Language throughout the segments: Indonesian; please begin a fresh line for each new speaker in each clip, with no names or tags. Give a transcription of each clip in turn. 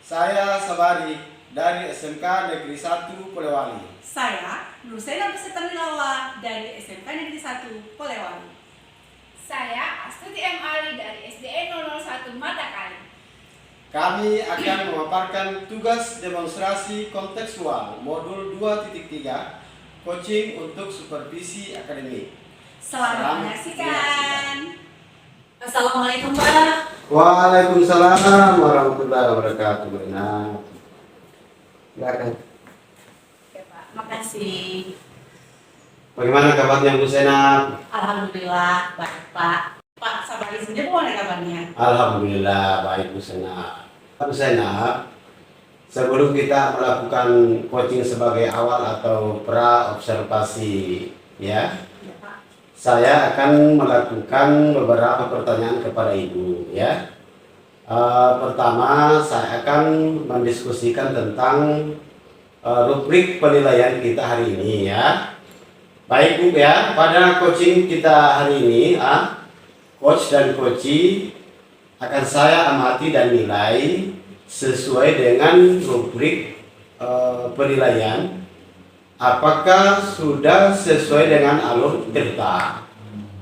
Saya Sabari dari SMK Negeri 1 Polewali.
Saya Nursaina Besertanilawa dari SMK Negeri 1 Polewali.
Saya Astuti M. Ali dari SDN 001 Matakali.
Kami akan memaparkan tugas demonstrasi kontekstual modul 2.3 coaching untuk supervisi akademik.
Selamat menyaksikan. Assalamualaikum Pak.
Waalaikumsalam warahmatullahi wabarakatuh. Benar. Silakan.
Oke Pak, makasih.
Bagaimana kabarnya Bu Senap?
Alhamdulillah baik Pak. Pak Sabari sendiri bagaimana kabarnya?
Alhamdulillah baik Bu Senap. Bu Senap, sebelum kita melakukan coaching sebagai awal atau pra observasi ya,
Ya Pak.
saya akan melakukan beberapa pertanyaan kepada Ibu ya. Pertama, saya akan mendiskusikan tentang rubrik penilaian kita hari ini ya. Baik Bu ya, pada coaching kita hari ini, coach dan coachee akan saya amati dan nilai sesuai dengan rubrik penilaian. Apakah sudah sesuai dengan alur cerita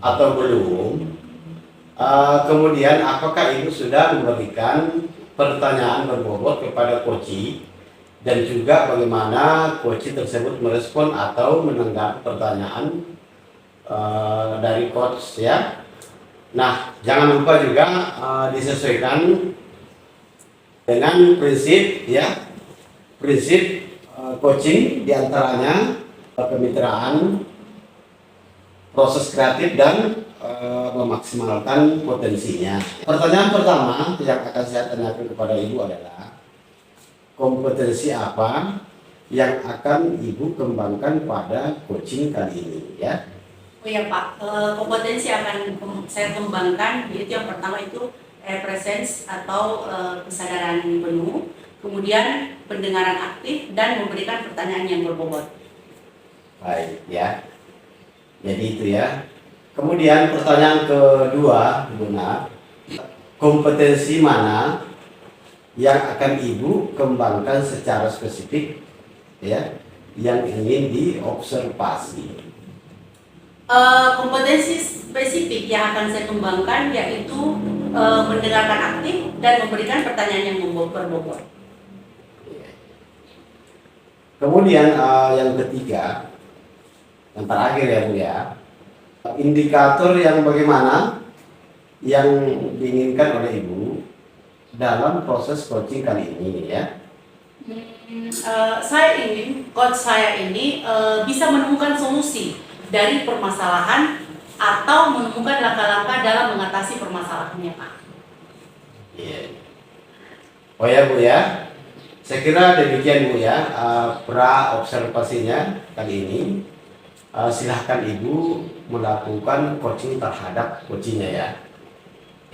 atau belum? Kemudian apakah Ibu sudah memberikan pertanyaan berbobot kepada coachee dan juga bagaimana coachee tersebut merespon atau menanggapi pertanyaan dari coach ya. Nah, jangan lupa juga disesuaikan dengan prinsip ya, prinsip coaching diantaranya kemitraan, proses kreatif dan memaksimalkan potensinya. Pertanyaan pertama yang akan saya tanyakan kepada Ibu adalah kompetensi apa yang akan Ibu kembangkan pada coaching kali ini ya?
Oh ya Pak, kompetensi akan saya kembangkan yaitu yang pertama itu presence atau kesadaran penuh, kemudian pendengaran aktif dan memberikan pertanyaan yang berbobot.
Baik ya. Jadi itu ya. Kemudian pertanyaan kedua, Bunda, kompetensi mana yang akan Ibu kembangkan secara spesifik ya, yang ingin diobservasi?
Kompetensi spesifik yang akan saya kembangkan yaitu mendengarkan aktif dan memberikan pertanyaan yang berbobot.
Kemudian yang ketiga, yang terakhir ya Bu ya, indikator yang bagaimana yang diinginkan oleh Ibu dalam proses coaching kali ini ya?
Saya ingin coach saya ini bisa menemukan solusi dari permasalahan atau menemukan langkah-langkah dalam mengatasi permasalahannya Pak.
Iya. Oh ya Bu ya, saya kira demikian Bu ya, pra observasinya kali ini. Silahkan Ibu melakukan coaching terhadap coachingnya ya.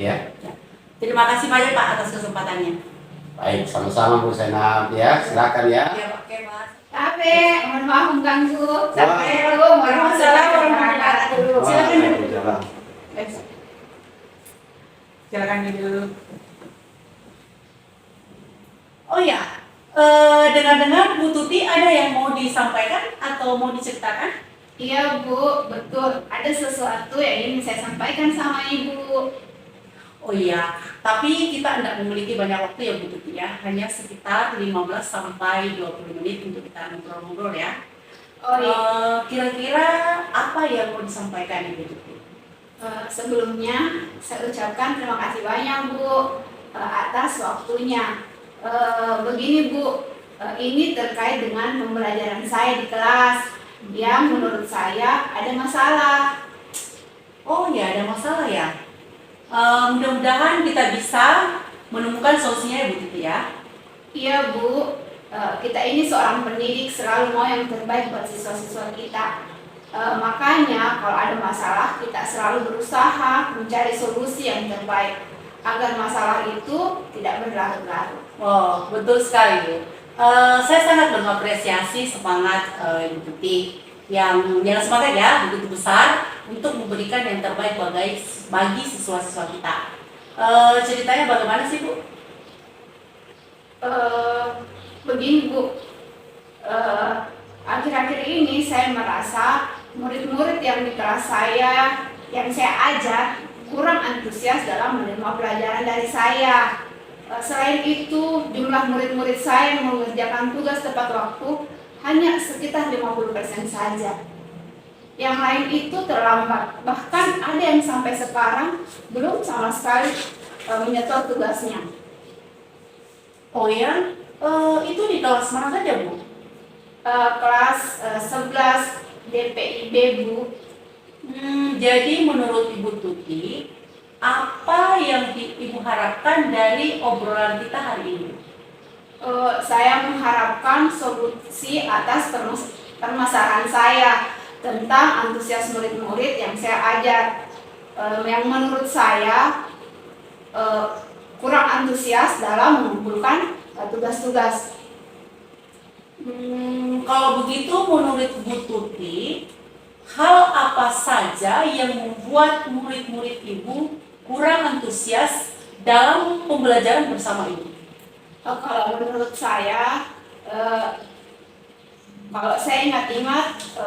Ya.
Terima kasih banyak Pak atas kesempatannya.
Baik, sama-sama Bu Senap ya, silakan ya.
Ya Pak, oke Mas.
Ape, mohon maaf mengganggu.
Assalamualaikum warahmatullahi wabarakatuh. Silakan duduk.
Waalaikumsalam.
Silakan duduk. Oh ya, dengar-dengar Bu Tuti ada yang mau disampaikan atau mau diceritakan?
Iya Bu, betul. Ada sesuatu yang ingin saya sampaikan sama Ibu.
Oh iya, tapi kita tidak memiliki banyak waktu ya Bu Tuti ya, hanya sekitar 15 sampai 20 menit untuk kita ngobrol-ngobrol ya.
Oh iya.
Kira-kira apa yang mau disampaikan Ibu Tuti?
Sebelumnya saya ucapkan terima kasih banyak Bu atas waktunya. Begini Bu, ini terkait dengan pembelajaran saya di kelas yang menurut saya ada masalah.
Oh ya, ada masalah ya. Mudah-mudahan kita bisa menemukan solusinya ya Bu Tuti ya.
Iya Bu, kita ini seorang pendidik selalu mau yang terbaik buat siswa-siswa kita. Makanya kalau ada masalah kita selalu berusaha mencari solusi yang terbaik agar masalah itu tidak berlarut-larut.
Oh, betul sekali Bu. Saya sangat mengapresiasi semangat Ibu Tuti yang semangat ya begitu besar untuk memberikan yang terbaik bagi siswa-siswa kita. Ceritanya bagaimana sih Bu?
Eh, Begini Bu, akhir-akhir ini saya merasa murid-murid yang di kelas saya, yang saya ajar, kurang antusias dalam menerima pelajaran dari saya. Selain itu, jumlah murid-murid saya yang mengerjakan tugas tepat waktu hanya sekitar 50% saja. Yang lain itu terlambat, bahkan ada yang sampai sekarang belum sama sekali menyetor tugasnya.
Oh ya, itu di kelas mana saja Bu?
Kelas 11 DPIB Bu.
Jadi menurut Ibu Tuti, apa yang Ibu harapkan dari obrolan kita hari ini?
Saya mengharapkan solusi atas permasalahan saya tentang antusias murid-murid yang saya ajar. Yang menurut saya kurang antusias dalam mengumpulkan tugas-tugas.
Kalau begitu menurut Bu Tuti, hal apa saja yang membuat murid-murid Ibu kurang antusias dalam pembelajaran bersama Ibu?
Kalau menurut saya, kalau saya ingat-ingat,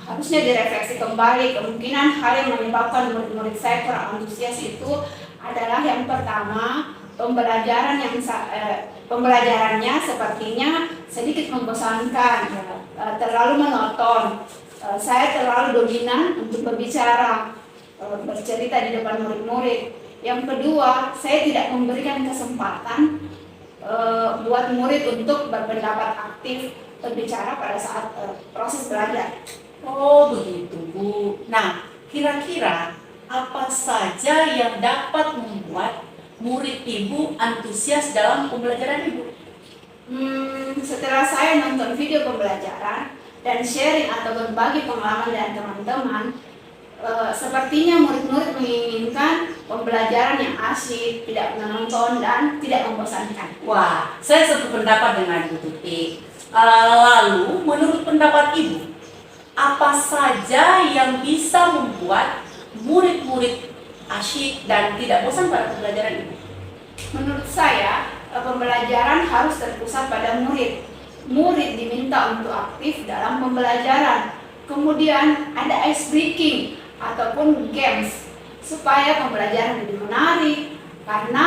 harusnya direfleksi kembali. Kemungkinan hal yang menyebabkan murid-murid saya kurang antusias itu adalah yang pertama, pembelajarannya sepertinya sedikit membosankan, terlalu monoton. Saya terlalu dominan untuk berbicara, bercerita di depan murid-murid. Yang kedua, saya tidak memberikan kesempatan buat murid untuk berpendapat aktif berbicara pada saat proses belajar.
Oh begitu Bu. Nah, kira-kira apa saja yang dapat membuat murid Ibu antusias dalam pembelajaran Ibu?
Setelah saya nonton video pembelajaran dan sharing atau berbagi pengalaman dengan teman-teman, sepertinya murid-murid menginginkan pembelajaran yang asyik, tidak menonton dan tidak membosankan.
Wah, saya satu pendapat dengan Bu Tuti. Lalu, menurut pendapat Ibu, apa saja yang bisa membuat murid-murid asyik dan tidak bosan pada pembelajaran Ibu?
Menurut saya, pembelajaran harus terpusat pada murid. Murid diminta untuk aktif dalam pembelajaran. Kemudian ada ice breaking ataupun games supaya pembelajaran lebih menarik. Karena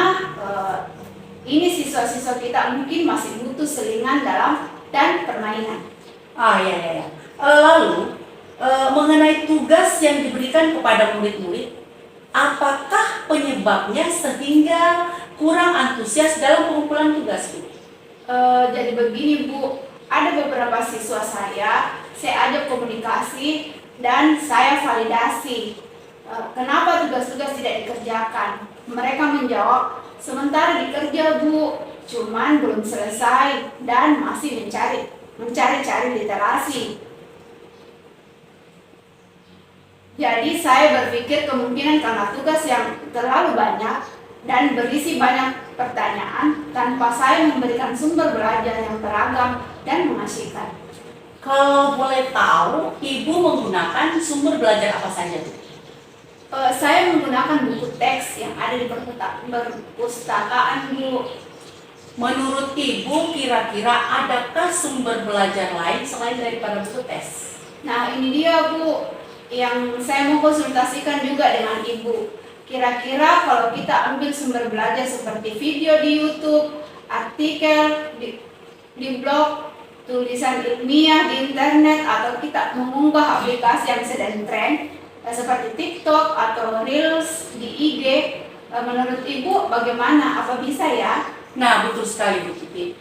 ini siswa-siswa kita mungkin masih butuh selingan dan permainan.
Ya. Lalu, mengenai tugas yang diberikan kepada murid-murid, apakah penyebabnya sehingga kurang antusias dalam pengumpulan tugas, Bu?
Jadi begini Bu, ada beberapa siswa saya ajak komunikasi dan saya validasi. Kenapa tugas-tugas tidak dikerjakan? Mereka menjawab, sementara dikerja Bu, cuman belum selesai dan masih mencari-cari literasi. Jadi saya berpikir kemungkinan karena tugas yang terlalu banyak dan berisi banyak pertanyaan tanpa saya memberikan sumber belajar yang beragam dan mengasyikkan.
Kalau boleh tahu, Ibu menggunakan sumber belajar apa saja, Bu?
Saya menggunakan buku teks yang ada di perpustakaan, Bu.
Menurut Ibu, kira-kira adakah sumber belajar lain selain daripada buku teks?
Nah, ini dia, Bu, yang saya mau konsultasikan juga dengan Ibu. Kira-kira kalau kita ambil sumber belajar seperti video di YouTube, artikel di blog, tulisan ilmiah di internet, atau kita mengunggah aplikasi yang sedang tren seperti TikTok atau Reels di IG, menurut Ibu bagaimana? Apa bisa ya?
Nah, betul sekali Bu Tuti.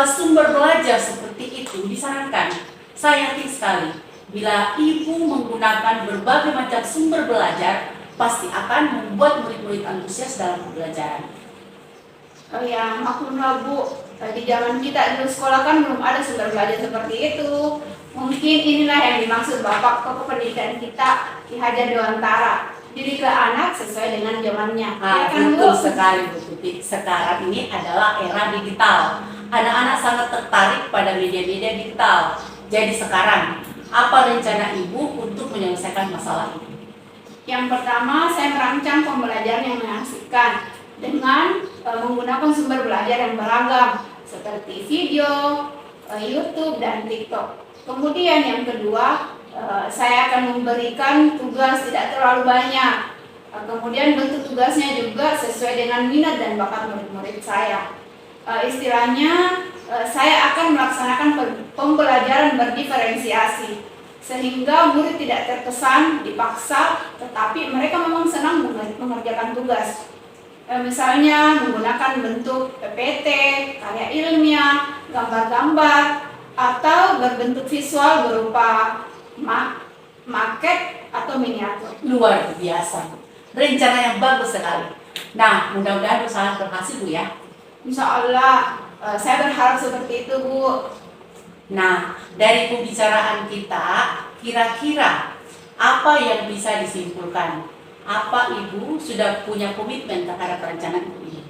Sumber belajar seperti itu disarankan. Saya yakin sekali, bila Ibu menggunakan berbagai macam sumber belajar, pasti akan membuat murid-murid antusias dalam pembelajaran.
Oh ya, maklumlah Bu, di zaman kita dulu sekolah kan belum ada sumber belajar seperti itu. Mungkin inilah yang dimaksud Bapak pendidikan kita Ki Hajar Dewantara. Didiklah anak sesuai dengan zamannya. Ya kan,
Betul
Bu?
sekali Bu Tuti. Sekarang ini adalah era digital. Anak-anak sangat tertarik pada media-media digital. Jadi sekarang, apa rencana Ibu untuk menyelesaikan masalah ini?
Yang pertama, saya merancang pembelajaran yang mengasihkan dengan menggunakan sumber belajar yang beragam. seperti video, YouTube, dan TikTok. Kemudian yang kedua, saya akan memberikan tugas tidak terlalu banyak. Kemudian bentuk tugasnya juga sesuai dengan minat dan bakat murid-murid saya. Istilahnya, saya akan melaksanakan pembelajaran berdiferensiasi, sehingga murid tidak terkesan dipaksa, tetapi mereka memang senang mengerjakan tugas. Misalnya menggunakan bentuk PPT, karya ilmiah, gambar-gambar, atau berbentuk visual berupa maket atau miniatur.
Luar biasa, rencana yang bagus sekali. Nah, mudah-mudahan usaha berhasil Bu ya.
Insya Allah, saya berharap seperti itu Bu.
Nah, dari pembicaraan kita, kira-kira apa yang bisa disimpulkan? Apa Ibu sudah punya komitmen terhadap rencana ini?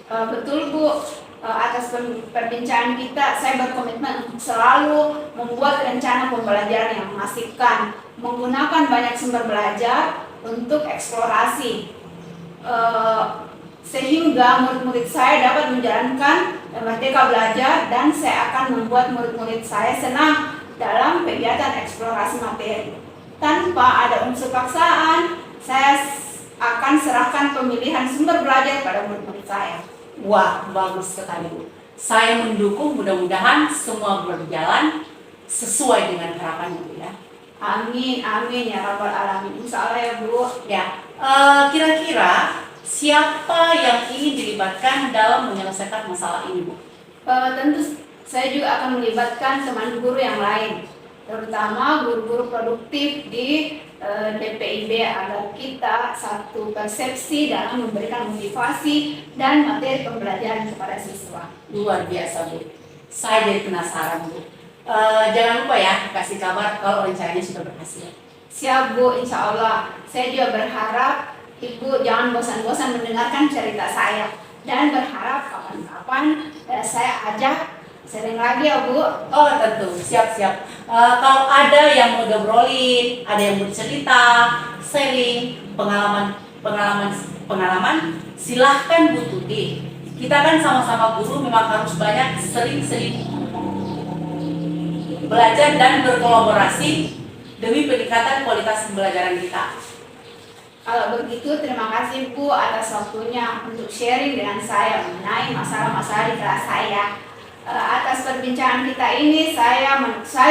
Betul Bu, atas perbincangan kita, saya berkomitmen untuk selalu membuat rencana pembelajaran yang mengasihkan, menggunakan banyak sumber belajar untuk eksplorasi, sehingga murid-murid saya dapat menjalankan merdeka belajar, dan saya akan membuat murid-murid saya senang dalam kegiatan eksplorasi materi. Tanpa ada unsur paksaan, saya akan serahkan pemilihan sumber belajar pada murid-murid saya.
Wah, bagus sekali Bu. Saya mendukung, mudah-mudahan semua berjalan sesuai dengan harapannya Bu ya.
Amin, amin ya rabbal alamin. Insya Allah ya Bu.
Ya, kira-kira siapa yang ingin dilibatkan dalam menyelesaikan masalah ini Bu?
Tentu saya juga akan melibatkan teman guru yang lain, terutama guru-guru produktif di DPIB, agar kita satu persepsi dalam memberikan motivasi dan materi pembelajaran kepada siswa.
Luar biasa Bu. Saya jadi penasaran Bu. Jangan lupa ya kasih kabar kalau rencananya sudah berhasil.
Siap Bu, insya Allah. Saya juga berharap Ibu jangan bosan-bosan mendengarkan cerita saya, dan berharap kapan-kapan saya ajak sering lagi ya Bu.
Oh tentu, siap-siap. Kalau ada yang mau ngobrolin, ada yang mau cerita, sharing pengalaman, silahkan Bu Tuti. Kita kan sama-sama guru, memang harus banyak sering-sering belajar dan berkolaborasi demi peningkatan kualitas pembelajaran kita.
Kalau begitu, terima kasih Bu atas waktunya untuk sharing dengan saya mengenai masalah-masalah di kelas saya. Atas perbincangan kita ini, saya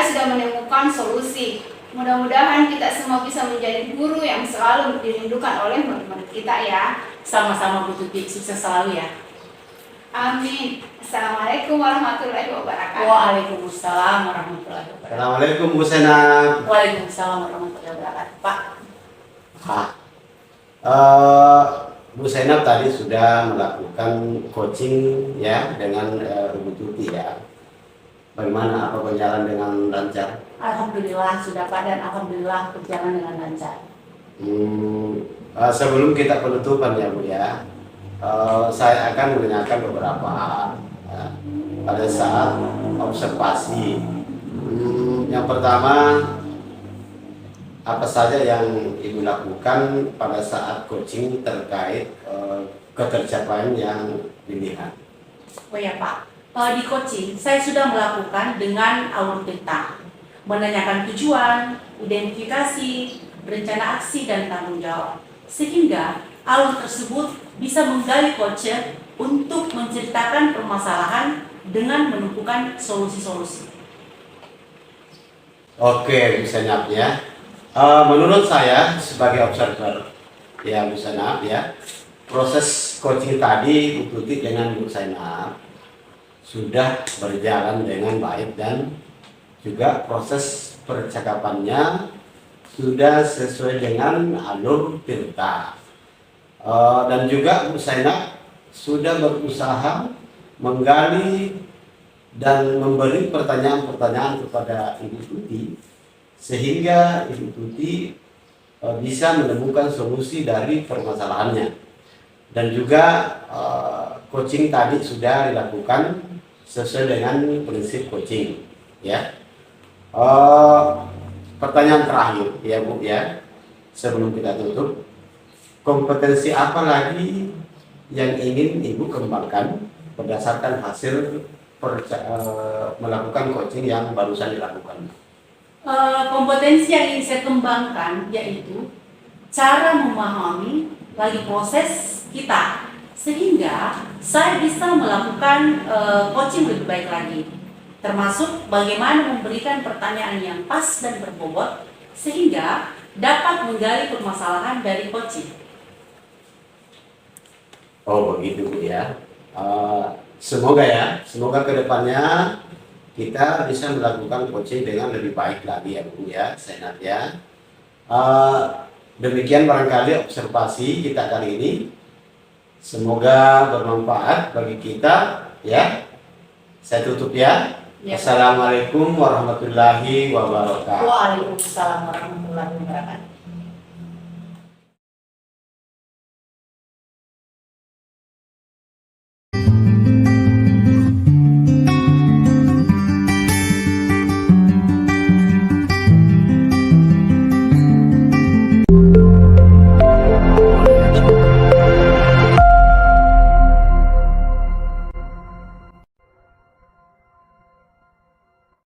sudah menemukan solusi. Mudah-mudahan kita semua bisa menjadi guru yang selalu dirindukan oleh murid-murid kita ya.
Sama-sama Bu Tuti, sukses selalu ya.
Amin. Assalamualaikum warahmatullahi wabarakatuh.
Waalaikumsalam warahmatullahi wabarakatuh.
Assalamualaikum Bu Senap.
Waalaikumsalam warahmatullahi wabarakatuh. Pak.
Bu Senap tadi sudah melakukan coaching ya dengan Ibu Tuti ya. Bagaimana, apa berjalan dengan lancar?
Alhamdulillah sudah Pak, dan alhamdulillah berjalan dengan lancar.
Sebelum kita penutupan ya Bu ya, saya akan menanyakan beberapa pada saat observasi. Yang pertama, apa saja yang Ibu lakukan pada saat coaching terkait ketercapaian yang dilihat?
Oh ya Pak, di coaching saya sudah melakukan dengan alur cerita, menanyakan tujuan, identifikasi, rencana aksi, dan tanggung jawab, sehingga alur tersebut bisa menggali coacher untuk menceritakan permasalahan dengan menemukan solusi-solusi.
Oke, Bu Senap ya. Menurut saya sebagai observer ya Bu Senap ya, proses coaching tadi Bu Tuti dengan Bu Senap sudah berjalan dengan baik, dan juga proses percakapannya sudah sesuai dengan alur cerita. Dan juga Bu Senap sudah berusaha menggali dan memberi pertanyaan-pertanyaan kepada Ibu Tuti, sehingga Ibu Tuti bisa menemukan solusi dari permasalahannya. Dan juga coaching tadi sudah dilakukan sesuai dengan prinsip coaching ya. Pertanyaan terakhir ya Bu ya, sebelum kita tutup, kompetensi apa lagi yang ingin Ibu kembangkan berdasarkan hasil melakukan coaching yang barusan dilakukan?
Kompetensi yang ingin saya kembangkan yaitu cara memahami lagi proses kita sehingga saya bisa melakukan coaching lebih baik lagi, termasuk bagaimana memberikan pertanyaan yang pas dan berbobot sehingga dapat menggali permasalahan dari coaching.
Oh begitu Bu ya. Semoga kedepannya kita bisa melakukan coaching dengan lebih baik lagi ya Bu ya, Senat ya. Demikian barangkali observasi kita kali ini. Semoga bermanfaat bagi kita ya. Saya tutup ya.
Ya.
Assalamualaikum warahmatullahi wabarakatuh.
Waalaikumsalam warahmatullahi wabarakatuh.